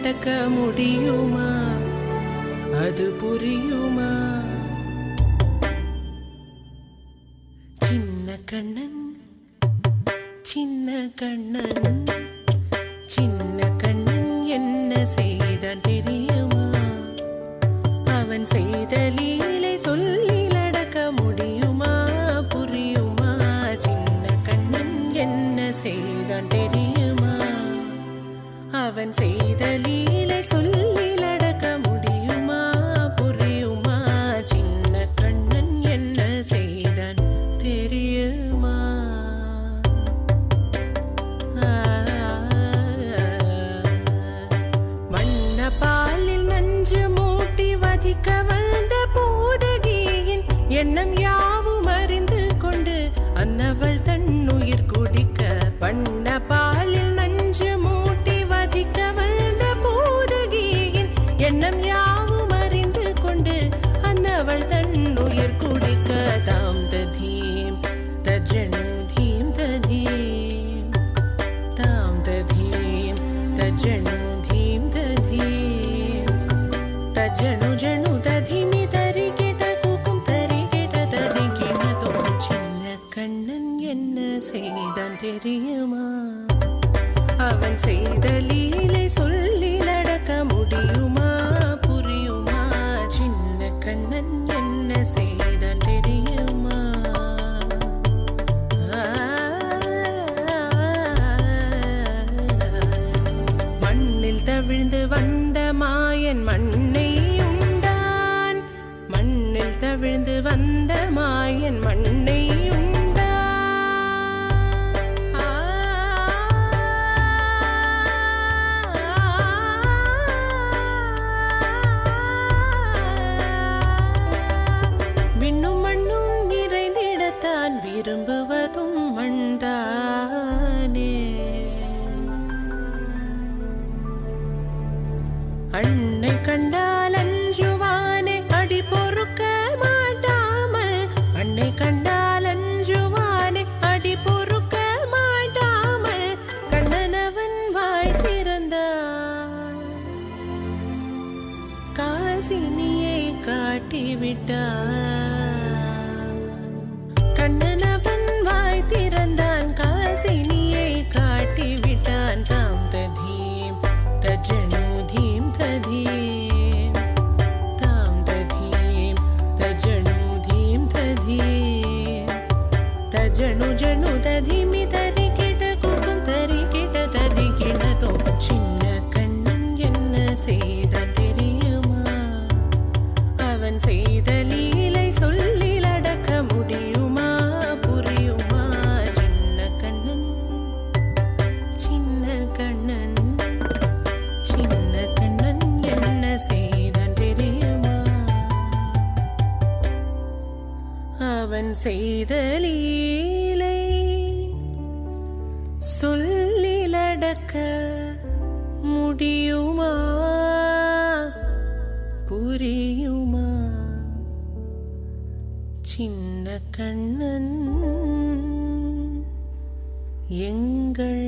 அடக்க முடியுமா? அது புரியுமா? சின்ன கண்ணன் சின்ன கண்ணன் சின்ன கண்ணன் என்ன செய்தான் தெரியுமா? அவன் செய்த லீலை சொல்லில் அடக்க முடியுமா? புரியுமா? சின்ன கண்ணன் என்ன செய்தான் தெரியுமா? அவன் செய்த லீலை சொல்லில் அடக்க முடியுமா? புரியுமா? சின்ன கண்ணன் என்ன செய்தான் தெரியுமா? மண்ண பாலில் நஞ்சு மூட்டி வதிக்க வந்த போதகியின் எண்ணம் யாவும் அறிந்து கொண்டு அன்னவள் தன்னுயிர் குடிக்க. பண்ண பாலில் நஞ்சு மூட்டி வதிக்க வந்த போதகியின் எண்ணம் யாவும் அறிந்து கொண்டு அன்னவள் தன்னுயிர் குடிக்க. தாம் ததீம் தஜனு தீம் ததீம் தாம் ததீம் தஜனு தீம் ததீம் தஜனு ஜனு ததீமி தரிகிட கூக்கும் தரிகிட தரிகிடதோ. சின்ன கண்ணன் என்ன செய்தான் தெரியுமா? அவன் செய்த லீலை சொல்லில் அடக்க முடியுமா? புரியுமா? சின்ன கண்ணன் என்ன செய்தான் தெரியுமா? மண்ணில் தவிழ்ந்து வந்த மாயன் மண்ணை உண்டான். மண்ணில் தவிழ்ந்து வந்த மாயன் மண்ணை உண்டான். விண்ணும் மண்ணும் நிறைந்திடத்தான் விரும்புவதும் மண்தானே. அன்னை கண்டால் அஞ்சுவானே அடி பொறுக்க மாட்டாமல். அன்னை கண்டால் அஞ்சுவானே அடி பொறுக்க மாட்டாமல். கண்ணனவன் வாய் திறந்தான். காசினியை காட்டிவிட்டான். கண்ணனவன் வாய் திறந்தான். காசினியை காட்டிவிட்டான். தாம் ததீம் தஜனு தீம் ததீம் தாம் ததீம் தஜனு தீம் ததீம் தஜனு ஜனு ததீமி தரிகிட கூக்கும் தரிகிட தரிகிடதோ. சின்ன கண்ணன் என்ன செய்தான் தெரியுமா? அவன் செய்த லீலை சொல்லில் அடக்க முடியுமா? புரியுமா? சின்ன கண்ணன் சின்ன கண்ணன் சின்ன கண்ணன் என்ன செய்தான் தெரியுமா? அவன் செய்த லீலை சொல்லில் அடக்க முடியுமா? புரியுமா? சின்ன கண்ணன் எங்கள்